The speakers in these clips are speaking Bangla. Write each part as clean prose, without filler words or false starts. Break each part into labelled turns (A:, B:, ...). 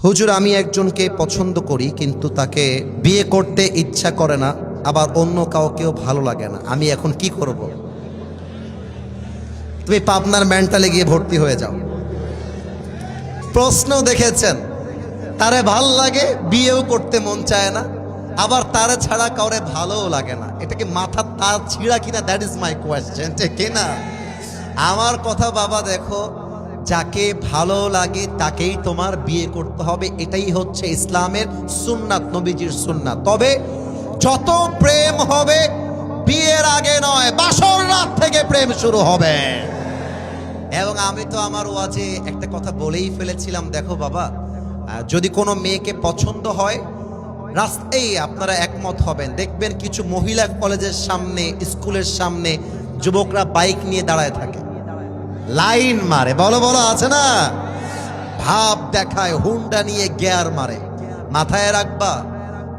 A: হুজুর, আমি একজনকে পছন্দ করি কিন্তু তাকে বিয়ে করতে ইচ্ছা করে না, আবার অন্য কাউকেও ভালো লাগে না, আমি এখন কি করব? তুমি পাবনার মেন্টালে গিয়ে ভর্তি হয়ে যাও। প্রশ্ন দেখেছেন, তারে ভাল লাগে, বিয়েও করতে মন চায় না, আবার তারে ছাড়া কাউরে ভালোও লাগে না। এটা কি মাথার তার ছিঁড়া কিনা? দ্যাট ইজ মাই কোয়েশ্চেন, ঠিক কিনা? আমার কথা বাবা, দেখো, যাকে ভালো লাগে তাকেই তোমার বিয়ে করতে হবে, এটাই হচ্ছে ইসলামের সুন্নাত, নবীজির সুন্নাত। তবে যত প্রেম হবে বিয়ের আগে নয়, বাসর রাত থেকে প্রেম শুরু হবে। এবং আমি তো আমার ওয়াজে একটা কথা বলেই ফেলেছিলাম, দেখো বাবা, যদি কোনো মেয়েকে পছন্দ হয়, রাস্তায় আপনারা একমত হবেন, দেখবেন কিছু মহিলা কলেজের সামনে, স্কুলের সামনে যুবকরা বাইক নিয়ে দাঁড়ায় থাকে, লাইন মারে, বলো বলো, আছে না? ভাব দেখায়, হুন্ডা নিয়ে গিয়ার মারে। মাথায় রাখবা,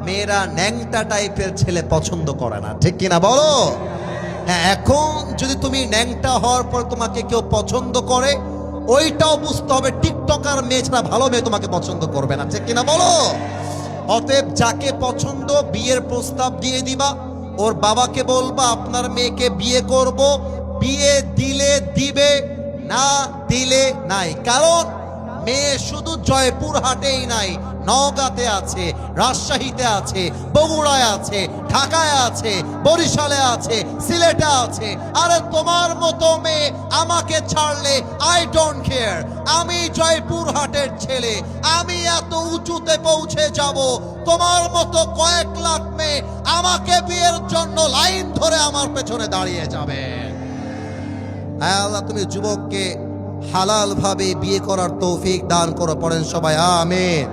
A: মেয়েরা ন্যাংটা টাইপের ছেলে পছন্দ করে না, ঠিক কিনা বলো? হ্যাঁ, এখন যদি তুমি ন্যাংটা হওয়ার পর তোমাকে কেউ পছন্দ করে, ওইটাও বুঝতে হবে টিকটকার মেয়ে ছাড়া ভালো মেয়ে তোমাকে পছন্দ করবে না, ঠিক কিনা বলো? অতএব যাকে পছন্দ বিয়ের প্রস্তাব দিয়ে দিবা, ওর বাবাকে বলবা আপনার মেয়েকে বিয়ে করব, বিয়ে দিলে দিবে, না দিলে নাই। কারণ মেয়ে শুধু জয়পুরহাটেই নাই, নওগাঁতে আছে, রাজশাহীতে আছে, বগুড়ায় আছে, ঢাকায় আছে, বরিশালে আছে, সিলেটে আছে। আরে তোমার মতো মেয়ে আমাকে ছাড়লে আই ডোন্ট কেয়ার, আমি জয়পুরহাটের ছেলে, আমি এত উঁচুতে পৌঁছে যাব, তোমার মতো কয়েক লাখ মেয়ে আমাকে বিয়ের জন্য লাইন ধরে আমার পেছনে দাঁড়িয়ে যাবে। আল্লাহ তুমি যুবককে হালাল ভাবে বিয়ে করার তৌফিক দান করো, পড়েন সবাই আমিন।